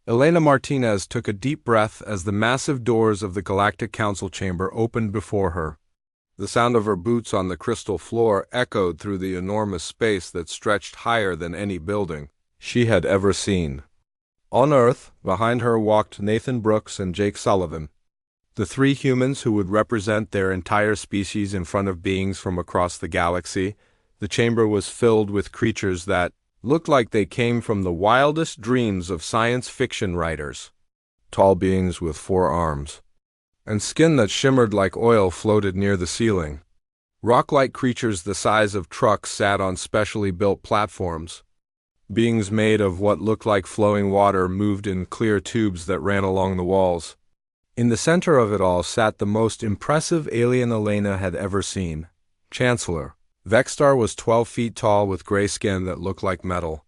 Elena Martinez took a deep breath as the massive doors of the Galactic Council chamber opened before her. The sound of her boots on the crystal floor echoed through the enormous space that stretched higher than any building she had ever seen. On Earth, behind her walked Nathan Brooks and Jake Sullivan, the three humans who would represent their entire species in front of beings from across the galaxy. The chamber was filled with creatures that looked like they came from the wildest dreams of science fiction writers. Tall beings with 4 arms, and skin that shimmered like oil floated near the ceiling. Rock-like creatures the size of trucks sat on specially built platforms. Beings made of what looked like flowing water moved in clear tubes that ran along the walls. In the center of it all sat the most impressive alien Elena had ever seen, Chancellor. Vexstar was 12 feet tall with gray skin that looked like metal.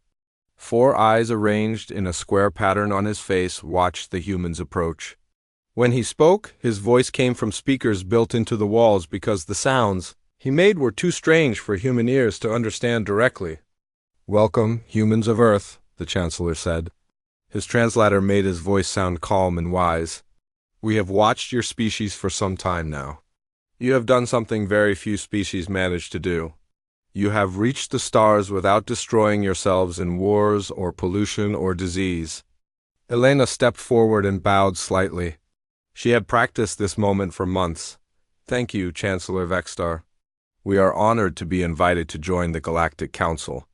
4 eyes arranged in a square pattern on his face watched the humans approach. When he spoke, his voice came from speakers built into the walls because the sounds he made were too strange for human ears to understand directly. "Welcome, humans of Earth," the Chancellor said. His translator made his voice sound calm and wise. "We have watched your species for some time now. You have done something very few species manage to do. You have reached the stars without destroying yourselves in wars or pollution or disease." Elena stepped forward and bowed slightly. She had practiced this moment for months. "Thank you, Chancellor Vexstar. We are honored to be invited to join the Galactic Council.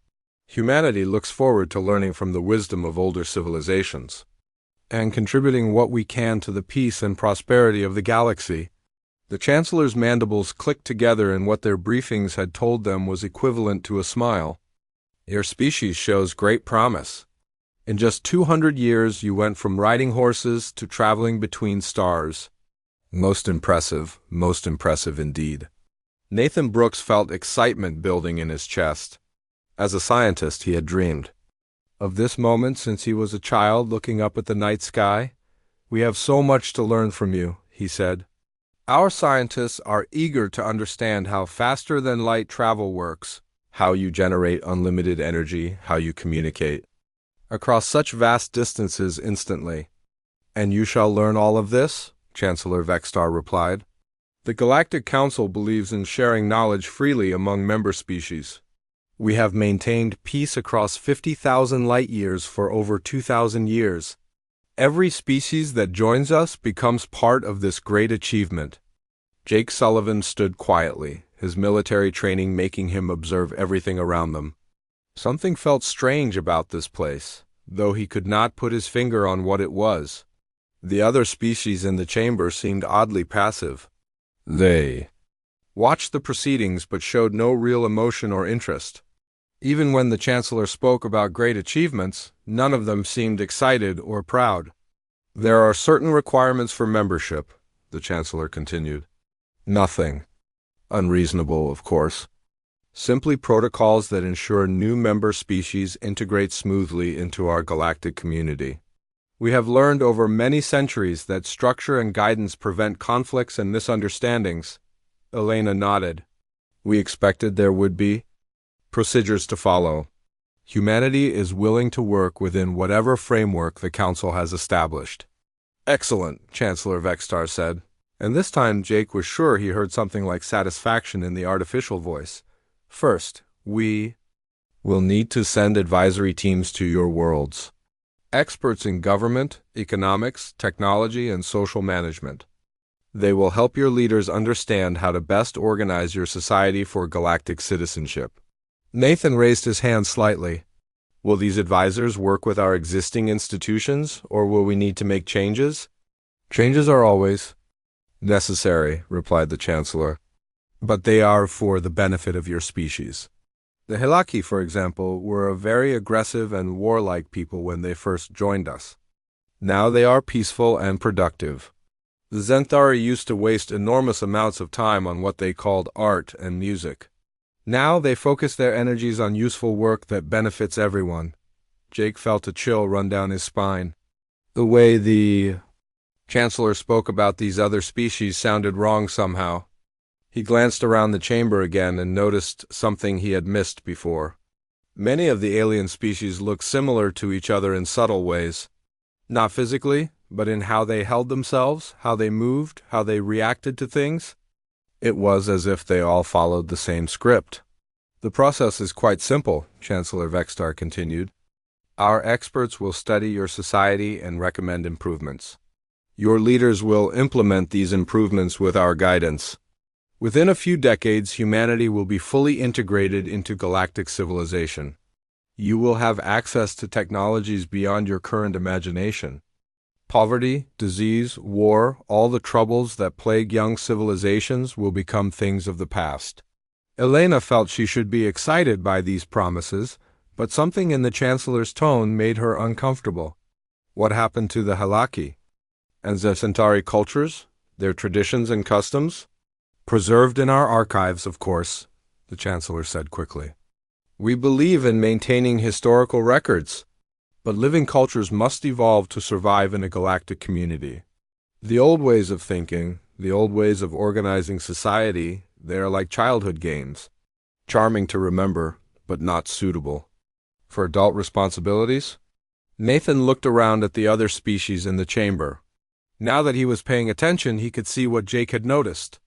Humanity looks forward to learning from the wisdom of older civilizations and contributing what we can to the peace and prosperity of the galaxy." The Chancellor's mandibles clicked together in what their briefings had told them was equivalent to a smile. "Your species shows great promise. In just 200 years you went from riding horses to traveling between stars. Most impressive indeed." Nathan Brooks felt excitement building in his chest. As a scientist, he had dreamed of this moment since he was a child looking up at the night sky. "We have so much to learn from you," he said. "Our scientists are eager to understand how faster-than-light travel works, how you generate unlimited energy, how you communicate across such vast distances instantly." "And you shall learn all of this?" Chancellor Vexstar replied. "The Galactic Council believes in sharing knowledge freely among member species. We have maintained peace across 50,000 light-years for over 2,000 years. Every species that joins us becomes part of this great achievement." Jake Sullivan stood quietly, his military training making him observe everything around them. Something felt strange about this place, though he could not put his finger on what it was. The other species in the chamber seemed oddly passive. They watched the proceedings but showed no real emotion or interest. Even when the Chancellor spoke about great achievements, none of them seemed excited or proud. "There are certain requirements for membership," the Chancellor continued. "Nothing unreasonable, of course. Simply protocols that ensure new member species integrate smoothly into our galactic community. We have learned over many centuries that structure and guidance prevent conflicts and misunderstandings." Elena nodded. "We expected there would be procedures to follow. Humanity is willing to work within whatever framework the Council has established." "Excellent," Chancellor Vexstar said. And this time Jake was sure he heard something like satisfaction in the artificial voice. "First, we will need to send advisory teams to your worlds. Experts in government, economics, technology, and social management. They will help your leaders understand how to best organize your society for galactic citizenship." Nathan raised his hand slightly. "Will these advisors work with our existing institutions, or will we need to make changes?" "Changes are always necessary," replied the Chancellor, "but they are for the benefit of your species. The Hilaki, for example, were a very aggressive and warlike people when they first joined us. Now they are peaceful and productive. The Zenthari used to waste enormous amounts of time on what they called art and music. Now they focus their energies on useful work that benefits everyone." Jake felt a chill run down his spine. The way the Chancellor spoke about these other species sounded wrong somehow. He glanced around the chamber again and noticed something he had missed before. Many of the alien species looked similar to each other in subtle ways. Not physically, but in how they held themselves, how they moved, how they reacted to things. It was as if they all followed the same script. The process is quite simple, Chancellor Vextar continued. Our experts will study your society and recommend improvements. Your leaders will implement these improvements with our guidance. Within a few decades, humanity will be fully integrated into galactic civilization. You will have access to technologies beyond your current imagination. Poverty, disease, war, all the troubles that plague young civilizations will become things of the past. Elena felt she should be excited by these promises, but something in the Chancellor's tone made her uncomfortable. What happened to the Halaki? And the Centauri cultures? Their traditions and customs? Preserved in our archives, of course, the Chancellor said quickly. We believe in maintaining historical records, but living cultures must evolve to survive in a galactic community. The old ways of thinking, the old ways of organizing society, they are like childhood games, charming to remember, but not suitable. For adult responsibilities? Nathan looked around at the other species in the chamber. Now that he was paying attention, he could see what Jake had noticed.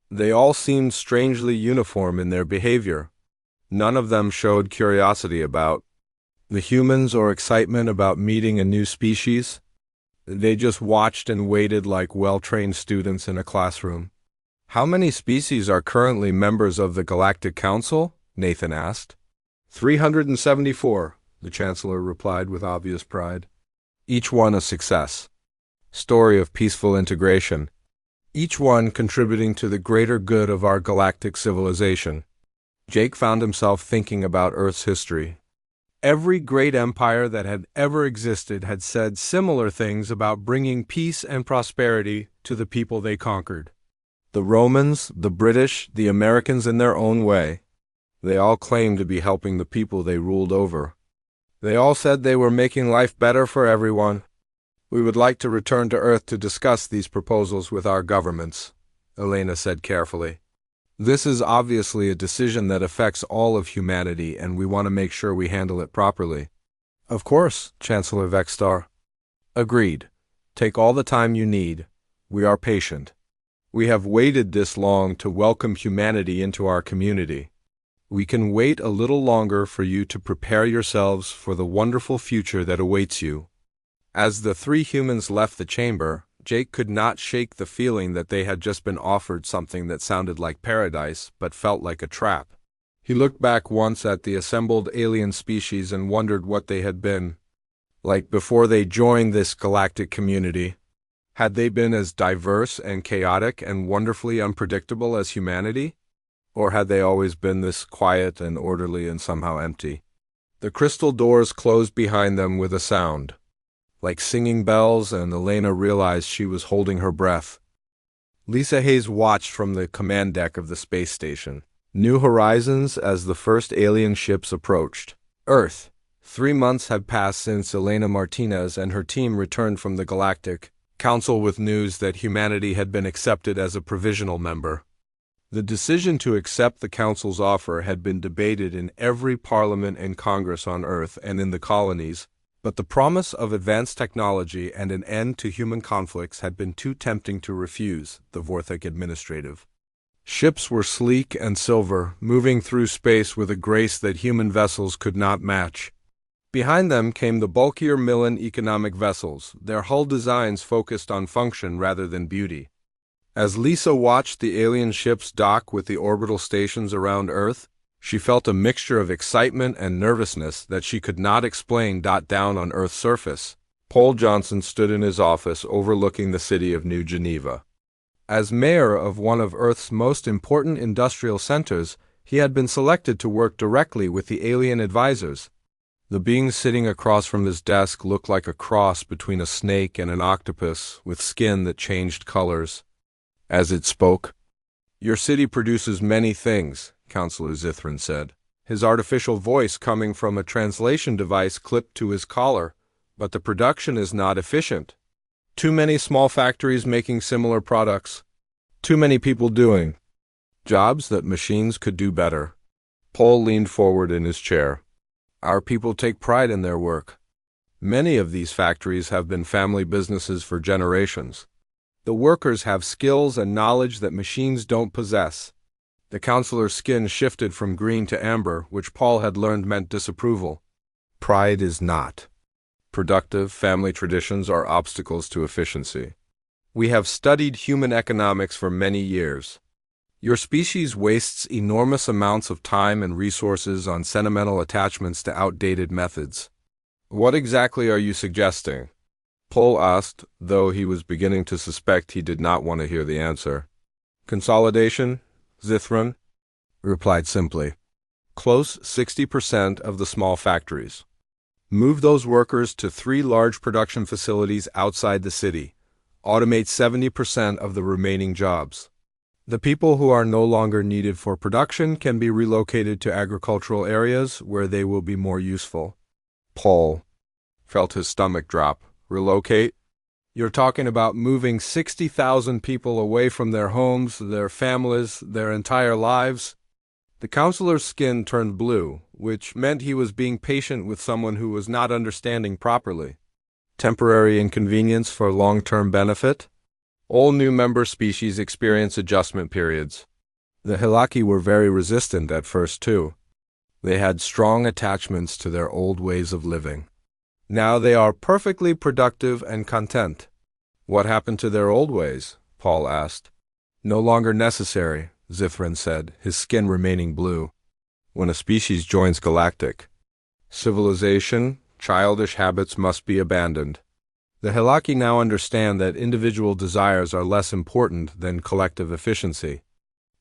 They all seemed strangely uniform in their behavior. None of them showed curiosity about the humans or excitement about meeting a new species. They just watched and waited like well-trained students in a classroom. How many species are currently members of the Galactic Council? Nathan asked. 374, the Chancellor replied with obvious pride. Each one a success. Story of peaceful integration. Each one contributing to the greater good of our galactic civilization. Jake found himself thinking about Earth's history. Every great empire that had ever existed had said similar things about bringing peace and prosperity to the people they conquered. The Romans, the British, the Americans in their own way. They all claimed to be helping the people they ruled over. They all said they were making life better for everyone. We would like to return to Earth to discuss these proposals with our governments, Elena said carefully. This is obviously a decision that affects all of humanity, and we want to make sure we handle it properly. Of course, Chancellor Vextar. Agreed. Take all the time you need. We are patient. We have waited this long to welcome humanity into our community. We can wait a little longer for you to prepare yourselves for the wonderful future that awaits you. As the three humans left the chamber, Jake could not shake the feeling that they had just been offered something that sounded like paradise but felt like a trap. He looked back once at the assembled alien species and wondered what they had been like before they joined this galactic community. Had they been as diverse and chaotic and wonderfully unpredictable as humanity? Or had they always been this quiet and orderly and somehow empty? The crystal doors closed behind them with a sound, like singing bells, and Elena realized she was holding her breath. Lisa Hayes watched from the command deck of the space station. New horizons as the first alien ships approached. Earth. 3 months had passed since Elena Martinez and her team returned from the Galactic Council with news that humanity had been accepted as a provisional member. The decision to accept the Council's offer had been debated in every parliament and Congress on Earth and in the colonies, but the promise of advanced technology and an end to human conflicts had been too tempting to refuse, the Vorthik administrative. Ships were sleek and silver, moving through space with a grace that human vessels could not match. Behind them came the bulkier Millen economic vessels, their hull designs focused on function rather than beauty. As Lisa watched the alien ships dock with the orbital stations around Earth, she felt a mixture of excitement and nervousness that she could not explain. Down on Earth's surface, Paul Johnson stood in his office overlooking the city of New Geneva. As mayor of one of Earth's most important industrial centers, he had been selected to work directly with the alien advisors. The being sitting across from his desk looked like a cross between a snake and an octopus, with skin that changed colors. As it spoke, "Your city produces many things," Councillor Zithrin said, his artificial voice coming from a translation device clipped to his collar, "but the production is not efficient. Too many small factories making similar products. Too many people doing jobs that machines could do better." Paul leaned forward in his chair. "Our people take pride in their work. Many of these factories have been family businesses for generations. The workers have skills and knowledge that machines don't possess. The counselor's skin shifted from green to amber, which Paul had learned meant disapproval. Pride is not. Productive family traditions are obstacles to efficiency. We have studied human economics for many years. Your species wastes enormous amounts of time and resources on sentimental attachments to outdated methods. What exactly are you suggesting? Paul asked, though he was beginning to suspect he did not want to hear the answer. Consolidation, Zithron replied simply. Close 60% of the small factories. Move those workers to 3 large production facilities outside the city. Automate 70% of the remaining jobs. The people who are no longer needed for production can be relocated to agricultural areas where they will be more useful. Paul felt his stomach drop. Relocate? You're talking about moving 60,000 people away from their homes, their families, their entire lives? The counselor's skin turned blue, which meant he was being patient with someone who was not understanding properly. Temporary inconvenience for long-term benefit? All new member species experience adjustment periods. The Hilaki were very resistant at first, too. They had strong attachments to their old ways of living. Now they are perfectly productive and content. What happened to their old ways? Paul asked. No longer necessary, Zithron said, his skin remaining blue. When a species joins galactic civilization, childish habits must be abandoned. The Hilaki now understand that individual desires are less important than collective efficiency.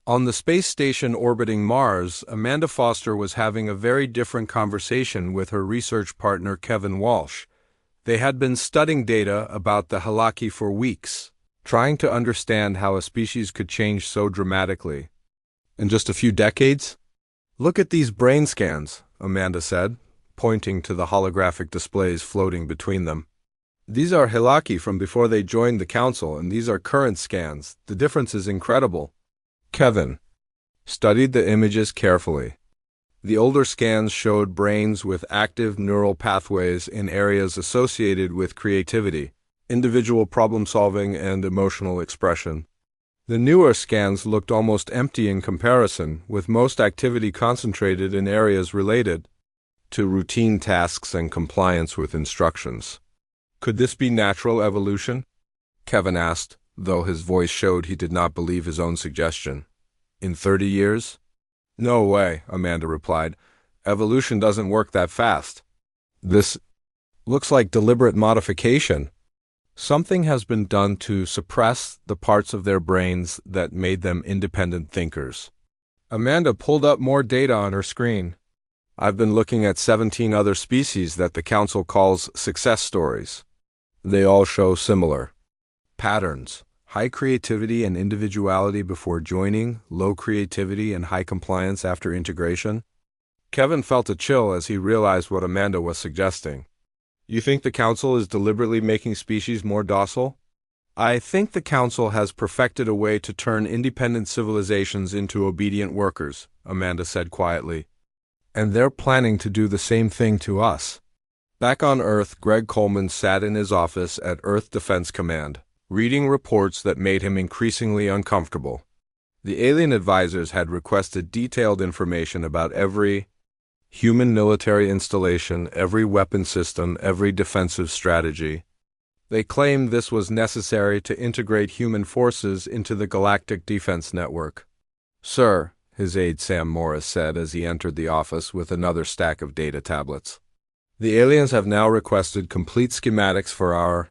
On the space station orbiting Mars, Amanda Foster was having a very different conversation with her research partner Kevin Walsh. They had been studying data about the Hilaki for weeks, trying to understand how a species could change so dramatically. In just a few decades? Look at these brain scans, Amanda said, pointing to the holographic displays floating between them. These are Hilaki from before they joined the Council, and these are current scans. The difference is incredible. Kevin studied the images carefully. The older scans showed brains with active neural pathways in areas associated with creativity, individual problem-solving, and emotional expression. The newer scans looked almost empty in comparison, with most activity concentrated in areas related to routine tasks and compliance with instructions. Could this be natural evolution? Kevin asked, though his voice showed he did not believe his own suggestion. In 30 years? No way, Amanda replied. Evolution doesn't work that fast. This looks like deliberate modification. Something has been done to suppress the parts of their brains that made them independent thinkers. Amanda pulled up more data on her screen. I've been looking at 17 other species that the Council calls success stories. They all show similar patterns: high creativity and individuality before joining, low creativity and high compliance after integration. Kevin felt a chill as he realized what Amanda was suggesting. You think the Council is deliberately making species more docile? I think the Council has perfected a way to turn independent civilizations into obedient workers, Amanda said quietly. And they're planning to do the same thing to us. Back on Earth, Greg Coleman sat in his office at Earth Defense Command, reading reports that made him increasingly uncomfortable. The alien advisors had requested detailed information about every human military installation, every weapon system, every defensive strategy. They claimed this was necessary to integrate human forces into the Galactic Defense Network. Sir, his aide Sam Morris said as he entered the office with another stack of data tablets. The aliens have now requested complete schematics for our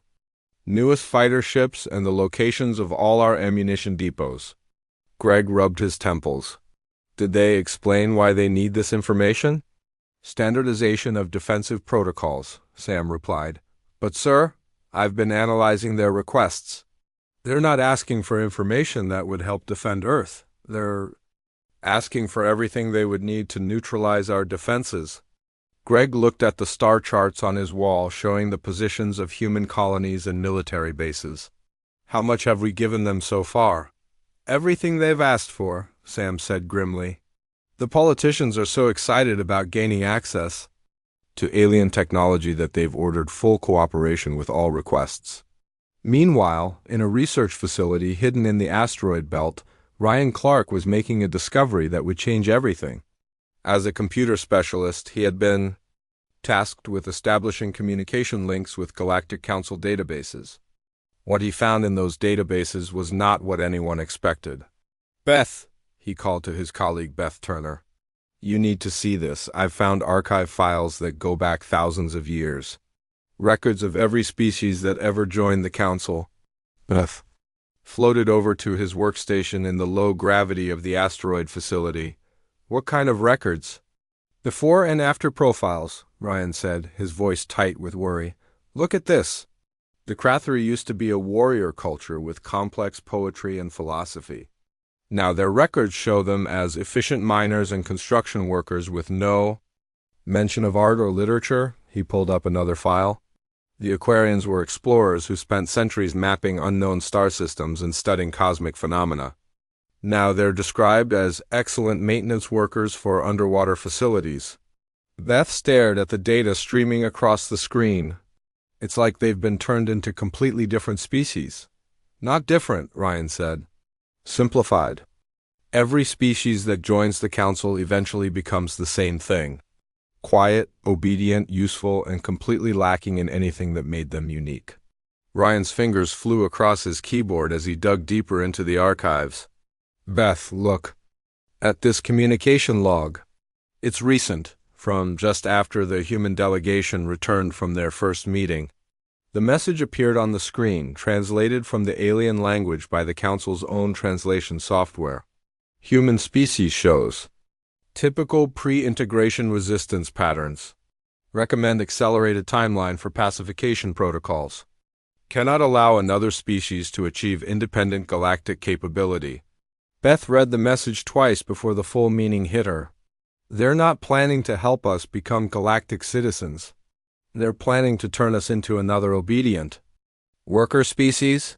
newest fighter ships and the locations of all our ammunition depots. Greg rubbed his temples. Did they explain why they need this information? Standardization of defensive protocols, Sam replied. But sir, I've been analyzing their requests. They're not asking for information that would help defend Earth. They're asking for everything they would need to neutralize our defenses. Greg looked at the star charts on his wall showing the positions of human colonies and military bases. How much have we given them so far? Everything they've asked for, Sam said grimly. The politicians are so excited about gaining access. to alien technology that they've ordered full cooperation with all requests. Meanwhile, in a research facility hidden in the asteroid belt, Ryan Clark was making a discovery that would change everything. As a computer specialist, he had been tasked with establishing communication links with Galactic Council databases. What he found in those databases was not what anyone expected. "Beth," he called to his colleague Beth Turner, "you need to see this. I've found archive files that go back thousands of years. Records of every species that ever joined the Council." Beth floated over to his workstation in the low gravity of the asteroid facility. "What kind of records?" "Before and after profiles," Ryan said, his voice tight with worry. "Look at this. The Krathri used to be a warrior culture with complex poetry and philosophy. Now their records show them as efficient miners and construction workers with no mention of art or literature." He pulled up another file. "The Aquarians were explorers who spent centuries mapping unknown star systems and studying cosmic phenomena. Now they're described as excellent maintenance workers for underwater facilities." Beth stared at the data streaming across the screen. "It's like they've been turned into completely different species." "Not different," Ryan said. "Simplified. Every species that joins the Council eventually becomes the same thing. Quiet, obedient, useful, and completely lacking in anything that made them unique." Ryan's fingers flew across his keyboard as he dug deeper into the archives. "Beth, look at this communication log. It's recent, from just after the human delegation returned from their first meeting." The message appeared on the screen, translated from the alien language by the Council's own translation software. "Human species shows typical pre-integration resistance patterns. Recommend accelerated timeline for pacification protocols. Cannot allow another species to achieve independent galactic capability." Beth read the message twice before the full meaning hit her. "They're not planning to help us become galactic citizens. They're planning to turn us into another obedient worker species."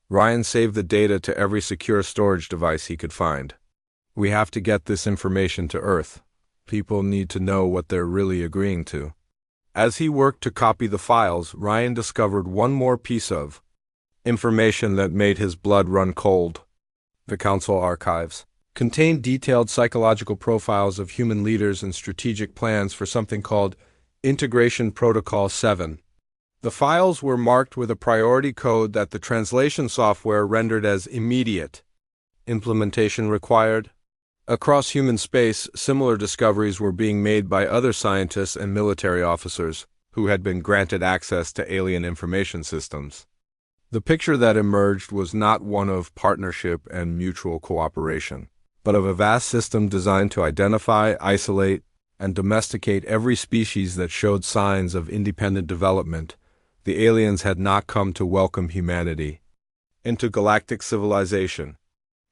Ryan saved the data to every secure storage device he could find. "We have to get this information to Earth. People need to know what they're really agreeing to." As he worked to copy the files, Ryan discovered one more piece of information that made his blood run cold. The Council archives contained detailed psychological profiles of human leaders and strategic plans for something called Integration Protocol 7. The files were marked with a priority code that the translation software rendered as immediate. Implementation required. Across human space, similar discoveries were being made by other scientists and military officers who had been granted access to alien information systems. The picture that emerged was not one of partnership and mutual cooperation, but of a vast system designed to identify, isolate, and domesticate every species that showed signs of independent development. The aliens had not come to welcome humanity into galactic civilization.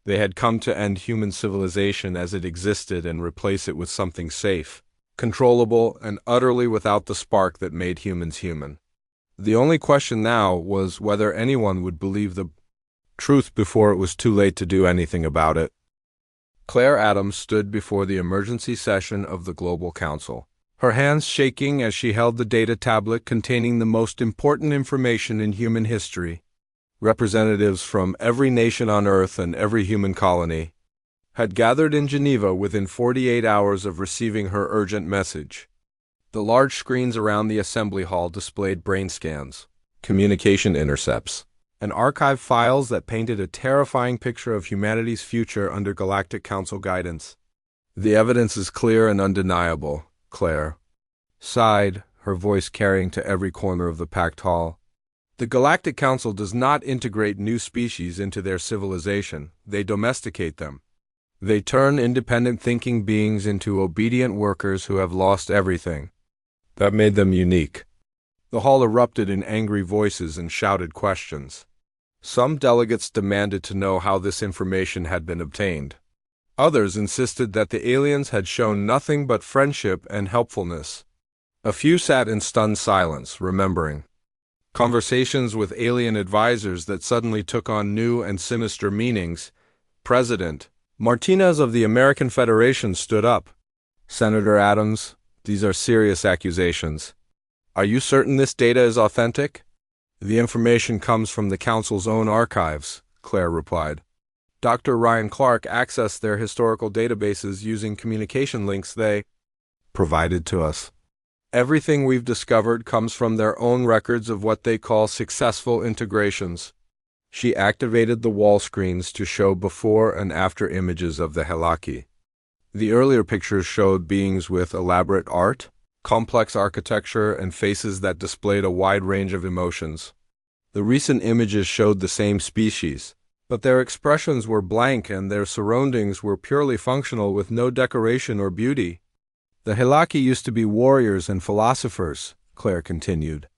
They had come to end human civilization as it existed and replace it with something safe, controllable, and utterly without the spark that made humans human. The only question now was whether anyone would believe the truth before it was too late to do anything about it. Claire Adams stood before the emergency session of the Global Council, her hands shaking as she held the data tablet containing the most important information in human history. Representatives from every nation on Earth and every human colony had gathered in Geneva within 48 hours of receiving her urgent message. The large screens around the assembly hall displayed brain scans, communication intercepts, and archive files that painted a terrifying picture of humanity's future under Galactic Council guidance. "The evidence is clear and undeniable," Claire sighed, her voice carrying to every corner of the packed hall. "The Galactic Council does not integrate new species into their civilization. They domesticate them. They turn independent thinking beings into obedient workers who have lost everything that made them unique." The hall erupted in angry voices and shouted questions. Some delegates demanded to know how this information had been obtained. Others insisted that the aliens had shown nothing but friendship and helpfulness. A few sat in stunned silence, remembering conversations with alien advisors that suddenly took on new and sinister meanings. President Martinez of the American Federation stood up. "Senator Adams, These are serious accusations. Are you certain this data is authentic? The information comes from the Council's own archives, Claire replied. Dr. Ryan Clark accessed their historical databases using communication links they provided to us. Everything we've discovered comes from their own records of what they call successful integrations. She activated the wall screens to show before and after images of the Helaki. The earlier pictures showed beings with elaborate art, complex architecture, and faces that displayed a wide range of emotions. The recent images showed the same species, but their expressions were blank and their surroundings were purely functional with no decoration or beauty. The Helaki used to be warriors and philosophers, Claire continued.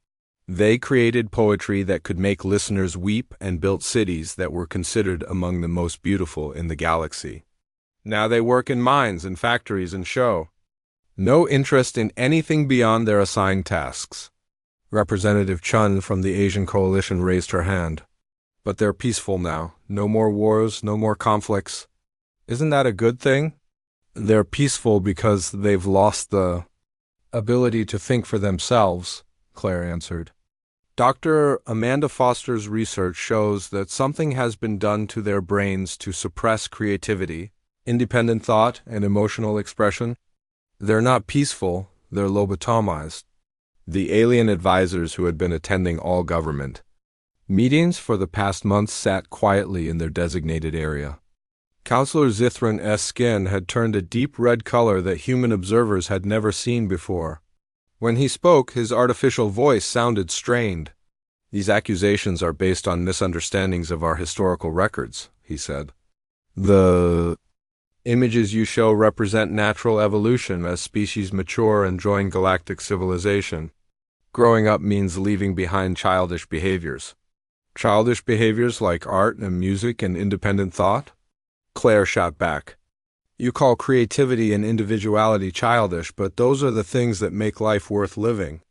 They created poetry that could make listeners weep and built cities that were considered among the most beautiful in the galaxy. Now they work in mines and factories and show no interest in anything beyond their assigned tasks. Representative Chun from the Asian Coalition raised her hand. But they're peaceful now. No more wars, no more conflicts. Isn't that a good thing? They're peaceful because they've lost the ability to think for themselves, Claire answered. Dr. Amanda Foster's research shows that something has been done to their brains to suppress creativity, independent thought, and emotional expression. They're not peaceful, they're lobotomized. The alien advisors who had been attending all government meetings for the past months sat quietly in their designated area. Counselor Zithran S. skin had turned a deep red color that human observers had never seen before. When he spoke, his artificial voice sounded strained. These accusations are based on misunderstandings of our historical records, he said. The images you show represent natural evolution as species mature and join galactic civilization. Growing up means leaving behind childish behaviors. Childish behaviors like art and music and independent thought? Claire shot back. You call creativity and individuality childish, but those are the things that make life worth living.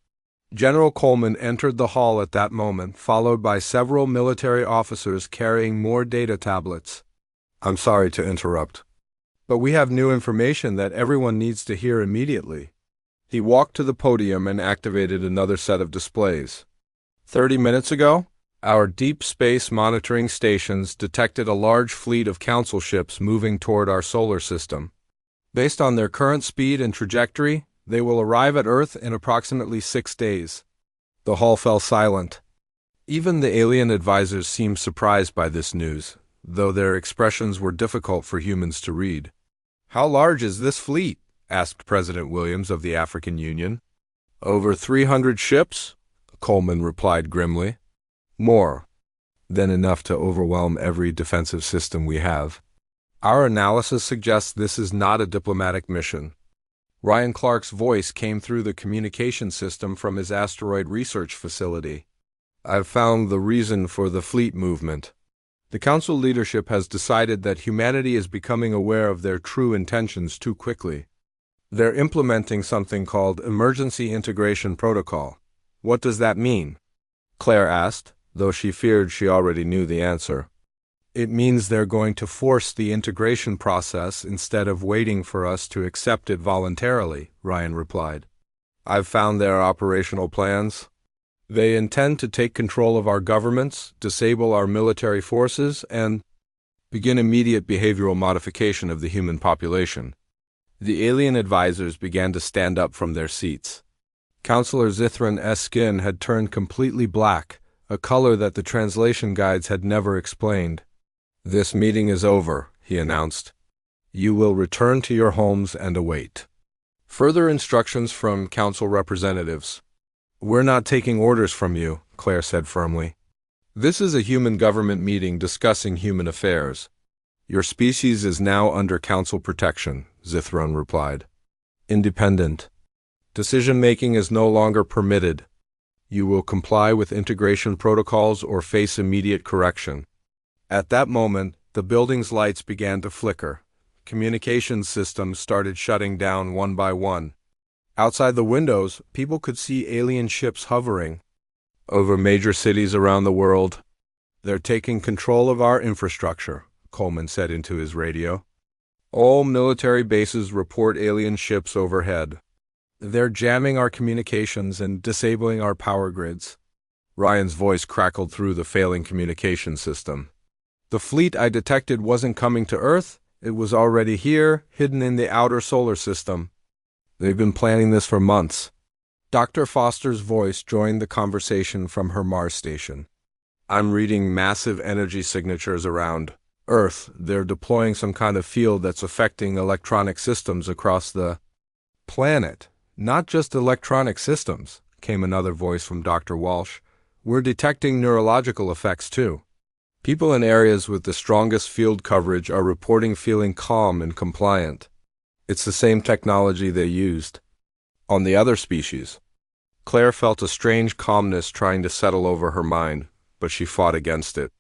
General Coleman entered the hall at that moment, followed by several military officers carrying more data tablets. I'm sorry to interrupt, but we have new information that everyone needs to hear immediately. He walked to the podium and activated another set of displays. 30 minutes ago, our deep space monitoring stations detected a large fleet of council ships moving toward our solar system. Based on their current speed and trajectory, they will arrive at Earth in approximately 6 days. The hall fell silent. Even the alien advisors seemed surprised by this news, though their expressions were difficult for humans to read. How large is this fleet? Asked President Williams of the African Union. Over 300 ships, Coleman replied grimly. More than enough to overwhelm every defensive system we have. Our analysis suggests this is not a diplomatic mission. Ryan Clark's voice came through the communication system from his asteroid research facility. I've found the reason for the fleet movement. The Council leadership has decided that humanity is becoming aware of their true intentions too quickly. They're implementing something called Emergency Integration Protocol. What does that mean? Claire asked, though she feared she already knew the answer. It means they're going to force the integration process instead of waiting for us to accept it voluntarily, Ryan replied. I've found their operational plans. They intend to take control of our governments, disable our military forces, and begin immediate behavioral modification of the human population. The alien advisors began to stand up from their seats. Counselor Zithran S. skin had turned completely black, a color that the translation guides had never explained. This meeting is over, he announced. You will return to your homes and await further instructions from Council representatives. We're not taking orders from you, Claire said firmly. This is a human government meeting discussing human affairs. Your species is now under Council protection, Zithran replied. Independent. Decision-making is no longer permitted. You will comply with integration protocols or face immediate correction. At that moment, the building's lights began to flicker. Communications systems started shutting down one by one. Outside the windows, people could see alien ships hovering over major cities around the world. They're taking control of our infrastructure, Coleman said into his radio. All military bases report alien ships overhead. They're jamming our communications and disabling our power grids. Ryan's voice crackled through the failing communication system. The fleet I detected wasn't coming to Earth. It was already here, hidden in the outer solar system. They've been planning this for months. Dr. Foster's voice joined the conversation from her Mars station. I'm reading massive energy signatures around Earth. They're deploying some kind of field that's affecting electronic systems across the planet. Not just electronic systems, came another voice from Dr. Walsh. We're detecting neurological effects too. People in areas with the strongest field coverage are reporting feeling calm and compliant. It's the same technology they used on the other species. Claire felt a strange calmness trying to settle over her mind, but she fought against it.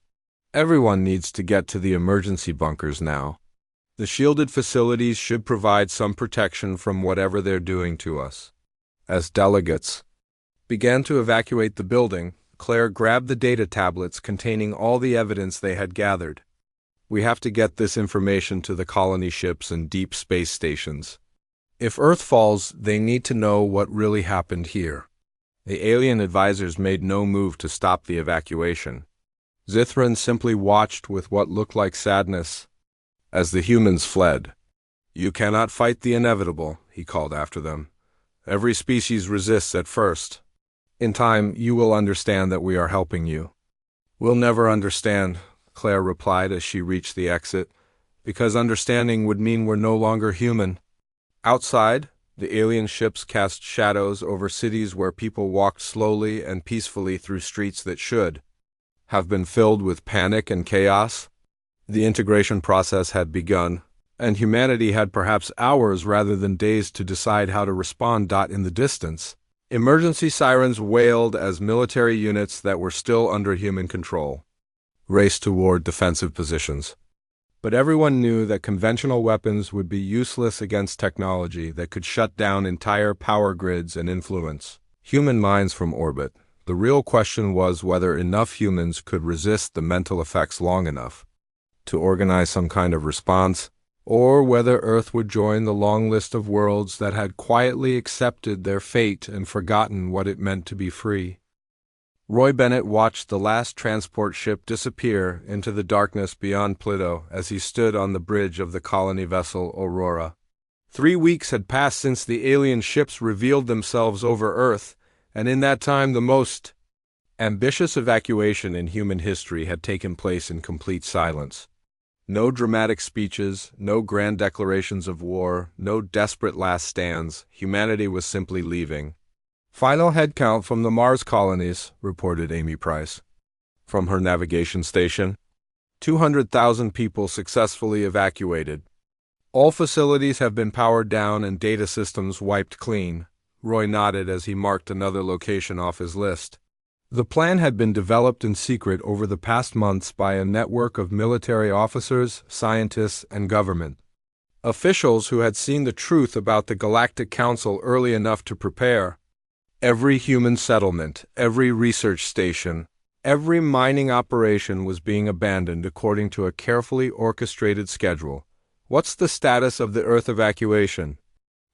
Everyone needs to get to the emergency bunkers now. The shielded facilities should provide some protection from whatever they're doing to us. As delegates began to evacuate the building, Claire grabbed the data tablets containing all the evidence they had gathered. We have to get this information to the colony ships and deep space stations. If Earth falls, they need to know what really happened here. The alien advisors made no move to stop the evacuation. Zithran simply watched with what looked like sadness as the humans fled. You cannot fight the inevitable, he called after them. Every species resists at first. In time, you will understand that we are helping you. We'll never understand, Claire replied as she reached the exit, because understanding would mean we're no longer human. Outside, the alien ships cast shadows over cities where people walked slowly and peacefully through streets that should have been filled with panic and chaos. The integration process had begun, and humanity had perhaps hours rather than days to decide how to respond. In the distance, emergency sirens wailed as military units that were still under human control raced toward defensive positions. But everyone knew that conventional weapons would be useless against technology that could shut down entire power grids and influence human minds from orbit. The real question was whether enough humans could resist the mental effects long enough to organize some kind of response, or whether Earth would join the long list of worlds that had quietly accepted their fate and forgotten what it meant to be free. Roy Bennett watched the last transport ship disappear into the darkness beyond Pluto as he stood on the bridge of the colony vessel Aurora. 3 weeks had passed since the alien ships revealed themselves over Earth, and in that time the most ambitious evacuation in human history had taken place in complete silence. No dramatic speeches, no grand declarations of war, no desperate last stands. Humanity was simply leaving. Final headcount from the Mars colonies, reported Amy Price from her navigation station. 200,000 people successfully evacuated. All facilities have been powered down and data systems wiped clean. Roy nodded as he marked another location off his list. The plan had been developed in secret over the past months by a network of military officers, scientists, and government officials who had seen the truth about the Galactic Council early enough to prepare. Every human settlement, every research station, every mining operation was being abandoned according to a carefully orchestrated schedule. What's the status of the Earth evacuation?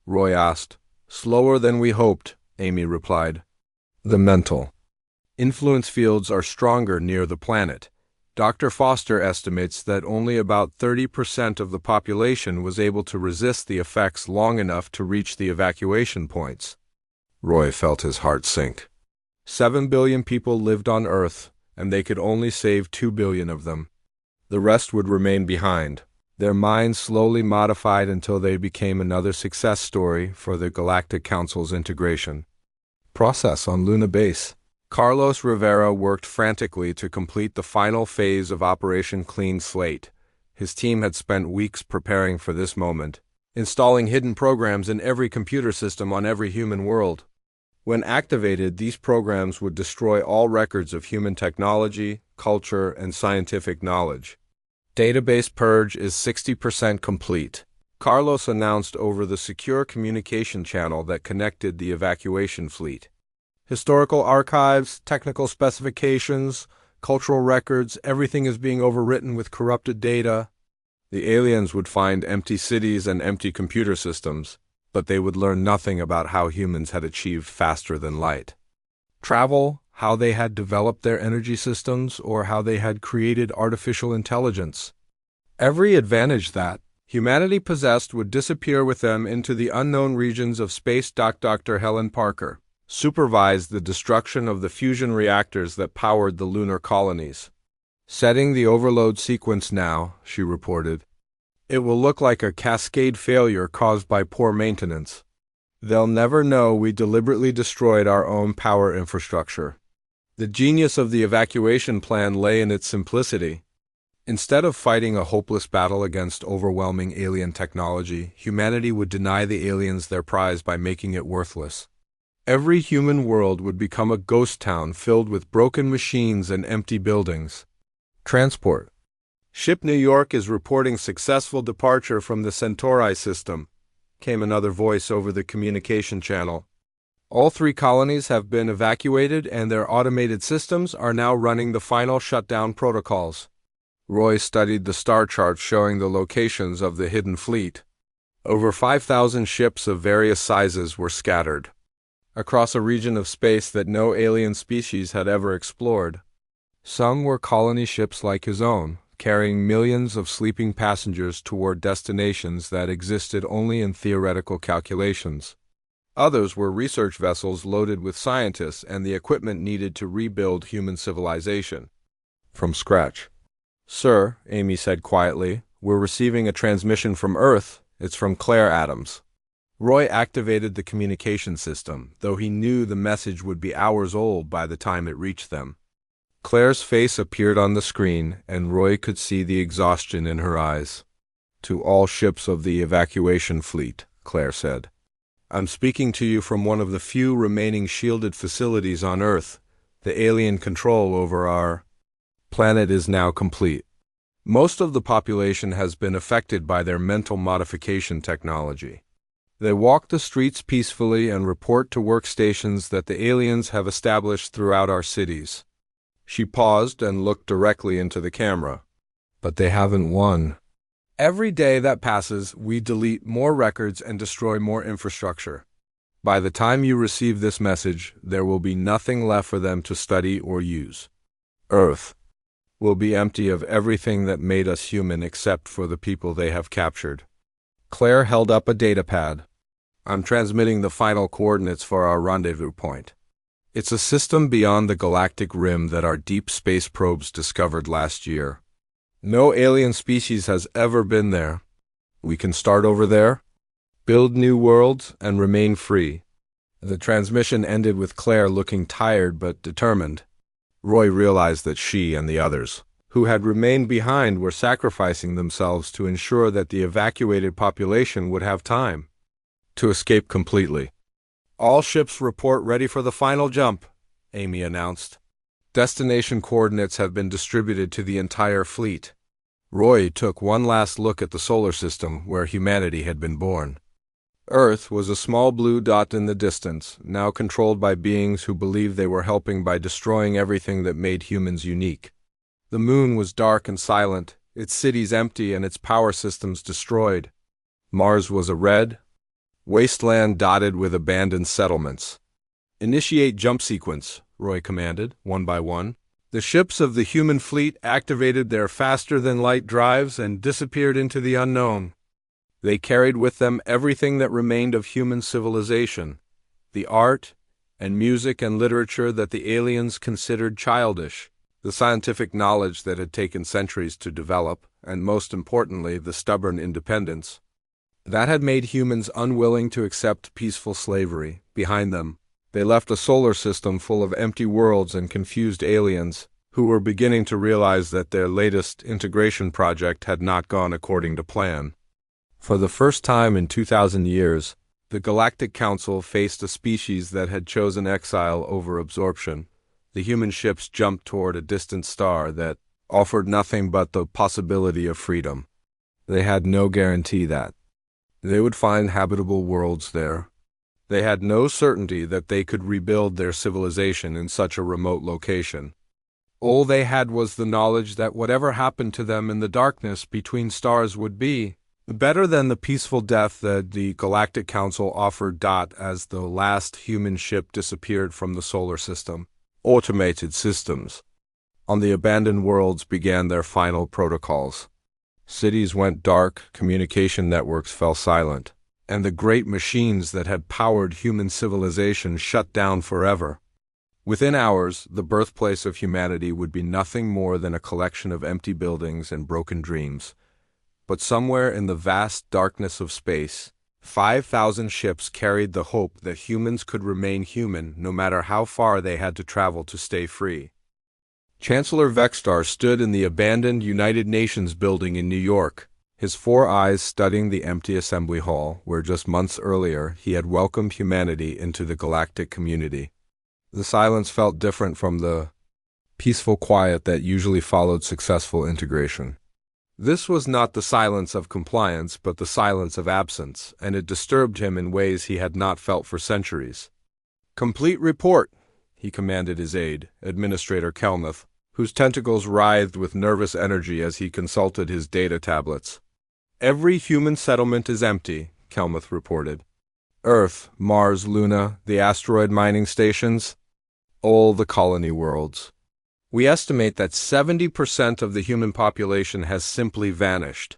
Roy asked. Slower than we hoped, Amy replied. The mental influence fields are stronger near the planet. Dr. Foster estimates that only about 30% of the population was able to resist the effects long enough to reach the evacuation points. Roy felt his heart sink. 7 billion people lived on Earth, and they could only save 2 billion of them. The rest would remain behind, their minds slowly modified until they became another success story for the Galactic Council's integration process on Luna Base. Carlos Rivera worked frantically to complete the final phase of Operation Clean Slate. His team had spent weeks preparing for this moment, installing hidden programs in every computer system on every human world. When activated, these programs would destroy all records of human technology, culture, and scientific knowledge. Database purge is 60% complete, Carlos announced over the secure communication channel that connected the evacuation fleet. Historical archives, technical specifications, cultural records, everything is being overwritten with corrupted data. The aliens would find empty cities and empty computer systems, but they would learn nothing about how humans had achieved faster than light travel, how they had developed their energy systems, or how they had created artificial intelligence. Every advantage that humanity possessed would disappear with them into the unknown regions of space. Dr. Helen Parker supervised the destruction of the fusion reactors that powered the lunar colonies. "Setting the overload sequence now," she reported. "It will look like a cascade failure caused by poor maintenance. They'll never know we deliberately destroyed our own power infrastructure." The genius of the evacuation plan lay in its simplicity. Instead of fighting a hopeless battle against overwhelming alien technology, humanity would deny the aliens their prize by making it worthless. Every human world would become a ghost town filled with broken machines and empty buildings. Transport. "Ship New York is reporting successful departure from the Centauri system," came another voice over the communication channel. "All 3 colonies have been evacuated and their automated systems are now running the final shutdown protocols." Roy studied the star charts showing the locations of the hidden fleet. Over 5,000 ships of various sizes were scattered across a region of space that no alien species had ever explored. Some were colony ships like his own, carrying millions of sleeping passengers toward destinations that existed only in theoretical calculations. Others were research vessels loaded with scientists and the equipment needed to rebuild human civilization from scratch. "Sir," Amy said quietly, "we're receiving a transmission from Earth. It's from Claire Adams." Roy activated the communication system, though he knew the message would be hours old by the time it reached them. Claire's face appeared on the screen, and Roy could see the exhaustion in her eyes. "To all ships of the evacuation fleet," Claire said. "I'm speaking to you from one of the few remaining shielded facilities on Earth. The alien control over our planet is now complete. Most of the population has been affected by their mental modification technology. They walk the streets peacefully and report to workstations that the aliens have established throughout our cities." She paused and looked directly into the camera. "But they haven't won. Every day that passes, we delete more records and destroy more infrastructure. By the time you receive this message, there will be nothing left for them to study or use. Earth will be empty of everything that made us human except for the people they have captured." Claire held up a datapad. "I'm transmitting the final coordinates for our rendezvous point. It's a system beyond the galactic rim that our deep space probes discovered last year. No alien species has ever been there. We can start over there, build new worlds, and remain free." The transmission ended with Claire looking tired but determined. Roy realized that she and the others who had remained behind were sacrificing themselves to ensure that the evacuated population would have time to escape completely. "All ships report ready for the final jump," Amy announced. "Destination coordinates have been distributed to the entire fleet." Roy took one last look at the solar system where humanity had been born. Earth was a small blue dot in the distance, now controlled by beings who believed they were helping by destroying everything that made humans unique. The moon was dark and silent, its cities empty and its power systems destroyed. Mars was a red wasteland dotted with abandoned settlements. "Initiate jump sequence," Roy commanded, one by one. The ships of the human fleet activated their faster-than-light drives and disappeared into the unknown. They carried with them everything that remained of human civilization, the art and music and literature that the aliens considered childish, the scientific knowledge that had taken centuries to develop, and most importantly, the stubborn independence that had made humans unwilling to accept peaceful slavery. Behind them, they left a solar system full of empty worlds and confused aliens who were beginning to realize that their latest integration project had not gone according to plan. For the first time in 2,000 years, the Galactic Council faced a species that had chosen exile over absorption. The human ships jumped toward a distant star that offered nothing but the possibility of freedom. They had no guarantee that they would find habitable worlds there. They had no certainty that they could rebuild their civilization in such a remote location. All they had was the knowledge that whatever happened to them in the darkness between stars would be Better than the peaceful death that the Galactic Council offered. As the last human ship disappeared from the solar system, automated systems on the abandoned worlds began their final protocols. Cities went dark, communication networks fell silent, and the great machines that had powered human civilization shut down forever. Within hours, the birthplace of humanity would be nothing more than a collection of empty buildings and broken dreams. But somewhere in the vast darkness of space, 5,000 ships carried the hope that humans could remain human no matter how far they had to travel to stay free. Chancellor Vextar stood in the abandoned United Nations building in New York, his four eyes studying the empty assembly hall where just months earlier he had welcomed humanity into the galactic community. The silence felt different from the peaceful quiet that usually followed successful integration. This was not the silence of compliance, but the silence of absence, and it disturbed him in ways he had not felt for centuries. "Complete report," he commanded his aide, Administrator Kelmuth, whose tentacles writhed with nervous energy as he consulted his data tablets. "Every human settlement is empty," Kelmuth reported. "Earth, Mars, Luna, the asteroid mining stations, all the colony worlds. We estimate that 70% of the human population has simply vanished.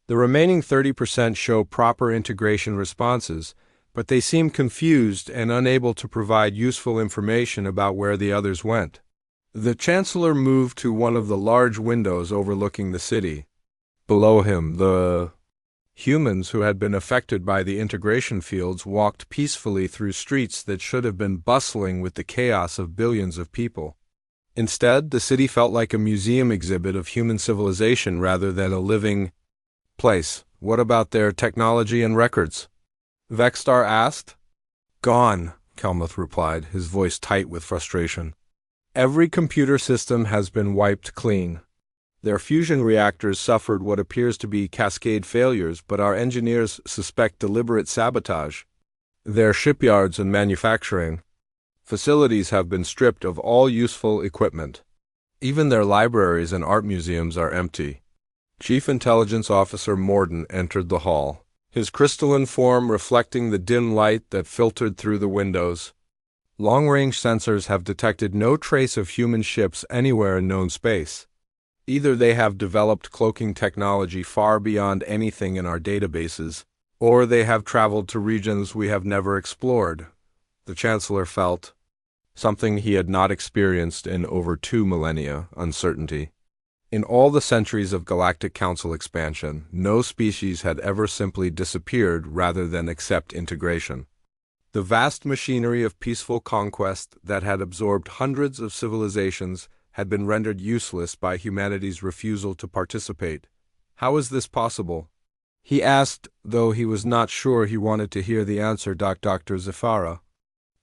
The remaining 30% show proper integration responses, but they seem confused and unable to provide useful information about where the others went." The Chancellor moved to one of the large windows overlooking the city. Below him, the humans who had been affected by the integration fields walked peacefully through streets that should have been bustling with the chaos of billions of people. Instead, the city felt like a museum exhibit of human civilization rather than a living place. "What about their technology and records?" Vextar asked. "Gone," Kelmuth replied, his voice tight with frustration. "Every computer system has been wiped clean. Their fusion reactors suffered what appears to be cascade failures, but our engineers suspect deliberate sabotage. Their shipyards and manufacturing facilities have been stripped of all useful equipment. Even their libraries and art museums are empty." Chief Intelligence Officer Morden entered the hall, his crystalline form reflecting the dim light that filtered through the windows. "Long-range sensors have detected no trace of human ships anywhere in known space. Either they have developed cloaking technology far beyond anything in our databases, or they have traveled to regions we have never explored." The Chancellor felt something he had not experienced in over 2 millennia: uncertainty. In all the centuries of Galactic Council expansion, no species had ever simply disappeared rather than accept integration. The vast machinery of peaceful conquest that had absorbed hundreds of civilizations had been rendered useless by humanity's refusal to participate. "How is this possible?" he asked, though he was not sure he wanted to hear the answer. Dr. Zafara,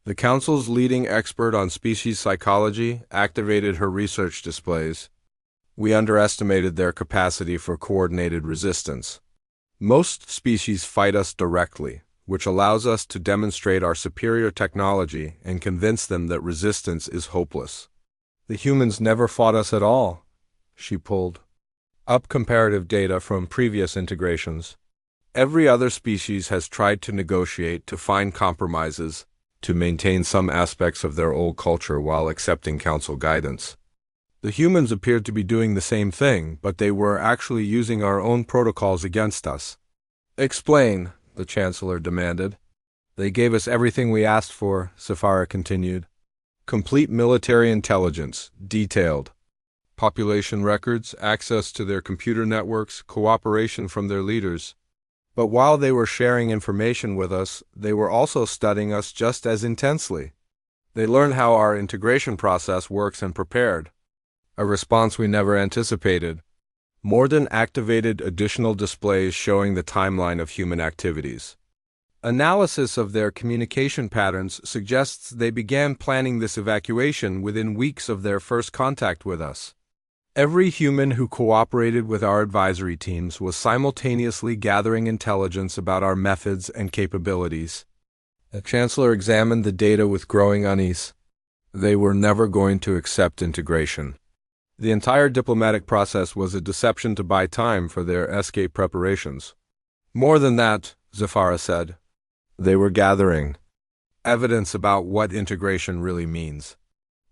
the Council's leading expert on species psychology, activated her research displays. "We underestimated their capacity for coordinated resistance. Most species fight us directly, which allows us to demonstrate our superior technology and convince them that resistance is hopeless. The humans never fought us at all." She pulled up comparative data from previous integrations. "Every other species has tried to negotiate, to find compromises, to maintain some aspects of their old culture while accepting Council guidance. The humans appeared to be doing the same thing, but they were actually using our own protocols against us." "Explain," the Chancellor demanded. "They gave us everything we asked for," Zafara continued. "Complete military intelligence, detailed population records, access to their computer networks, cooperation from their leaders. But while they were sharing information with us, they were also studying us just as intensely. They learned how our integration process works and prepared. A response we never anticipated. Morden activated additional displays showing the timeline of human activities. Analysis of their communication patterns suggests they began planning this evacuation within weeks of their first contact with us. Every human who cooperated with our advisory teams was simultaneously gathering intelligence about our methods and capabilities." The Chancellor examined the data with growing unease. They were never going to accept integration. The entire diplomatic process was a deception to buy time for their escape preparations. More than that, Zafara said. They were gathering evidence about what integration really means.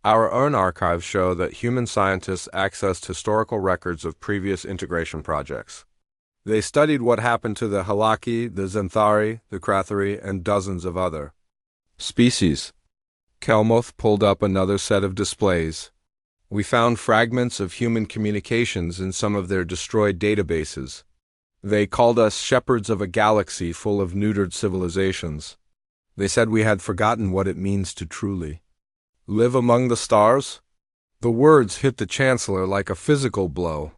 Our own archives show that human scientists accessed historical records of previous integration projects. They studied what happened to the Halaki, the Xanthari, the Krathari, and dozens of other species. Kelmoth pulled up another set of displays. We found fragments of human communications in some of their destroyed databases. They called us shepherds of a galaxy full of neutered civilizations. They said we had forgotten what it means to truly live among the stars. The words hit the Chancellor like a physical blow.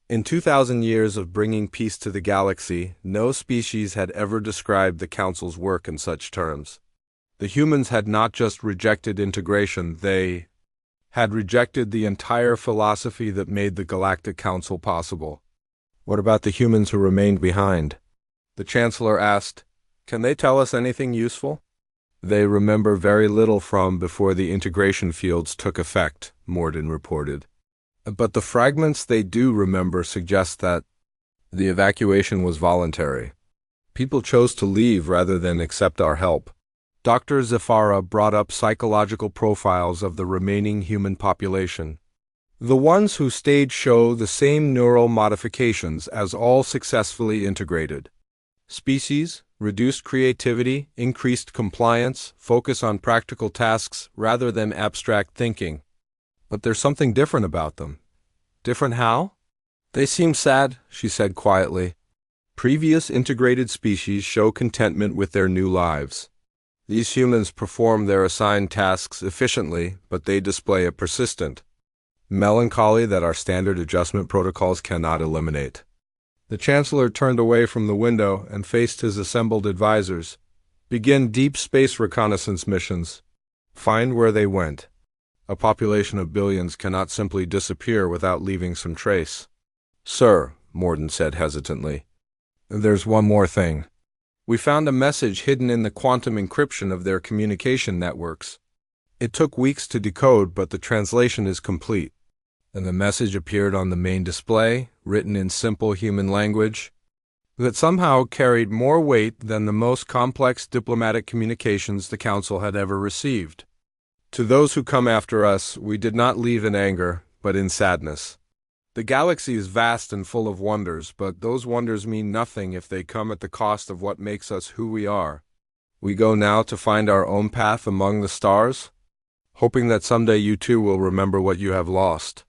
In 2,000 years of bringing peace to the galaxy, no species had ever described the Council's work in such terms. The humans had not just rejected integration, they had rejected the entire philosophy that made the Galactic Council possible. What about the humans who remained behind? The Chancellor asked. Can they tell us anything useful? They remember very little from before the integration fields took effect, Morden reported. But the fragments they do remember suggest that the evacuation was voluntary. People chose to leave rather than accept our help. Dr. Zafara brought up psychological profiles of the remaining human population. The ones who stayed show the same neural modifications as all successfully integrated species: reduced creativity, increased compliance, focus on practical tasks rather than abstract thinking. But there's something different about them. Different how? They seem sad, she said quietly. Previous integrated species show contentment with their new lives. These humans perform their assigned tasks efficiently, but they display a persistent melancholy that our standard adjustment protocols cannot eliminate. The Chancellor turned away from the window and faced his assembled advisors. Begin deep space reconnaissance missions. Find where they went. A population of billions cannot simply disappear without leaving some trace. Sir, Morden said hesitantly, there's one more thing. We found a message hidden in the quantum encryption of their communication networks. It took weeks to decode, but the translation is complete. And the message appeared on the main display, written in simple human language, that somehow carried more weight than the most complex diplomatic communications the Council had ever received. To those who come after us, we did not leave in anger, but in sadness. The galaxy is vast and full of wonders, but those wonders mean nothing if they come at the cost of what makes us who we are. We go now to find our own path among the stars, hoping that someday you too will remember what you have lost.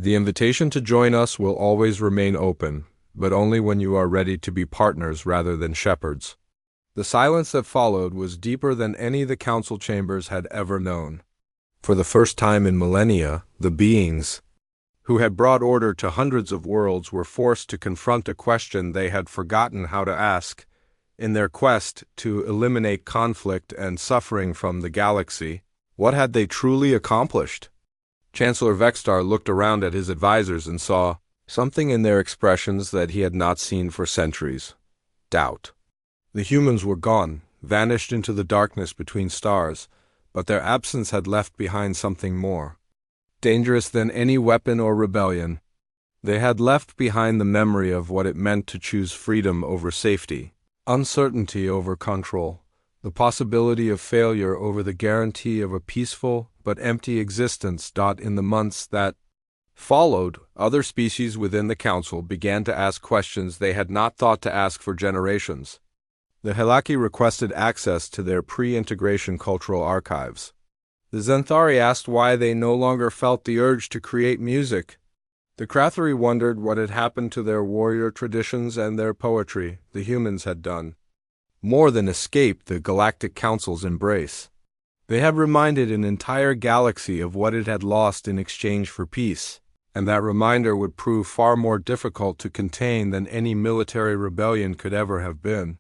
The invitation to join us will always remain open, but only when you are ready to be partners rather than shepherds. The silence that followed was deeper than any the council chambers had ever known. For the first time in millennia, the beings who had brought order to hundreds of worlds were forced to confront a question they had forgotten how to ask in their quest to eliminate conflict and suffering from the galaxy. What had they truly accomplished? Chancellor Vextar looked around at his advisors and saw something in their expressions that he had not seen for centuries. Doubt. The humans were gone, vanished into the darkness between stars, but their absence had left behind something more dangerous than any weapon or rebellion. They had left behind the memory of what it meant to choose freedom over safety, uncertainty over control, the possibility of failure over the guarantee of a peaceful but empty existence. In the months that followed, other species within the Council began to ask questions they had not thought to ask for generations. The Halaki requested access to their pre-integration cultural archives. The Xanthari asked why they no longer felt the urge to create music. The Krathari wondered what had happened to their warrior traditions and their poetry. The humans had done more than escape the Galactic Council's embrace. They had reminded an entire galaxy of what it had lost in exchange for peace, and that reminder would prove far more difficult to contain than any military rebellion could ever have been.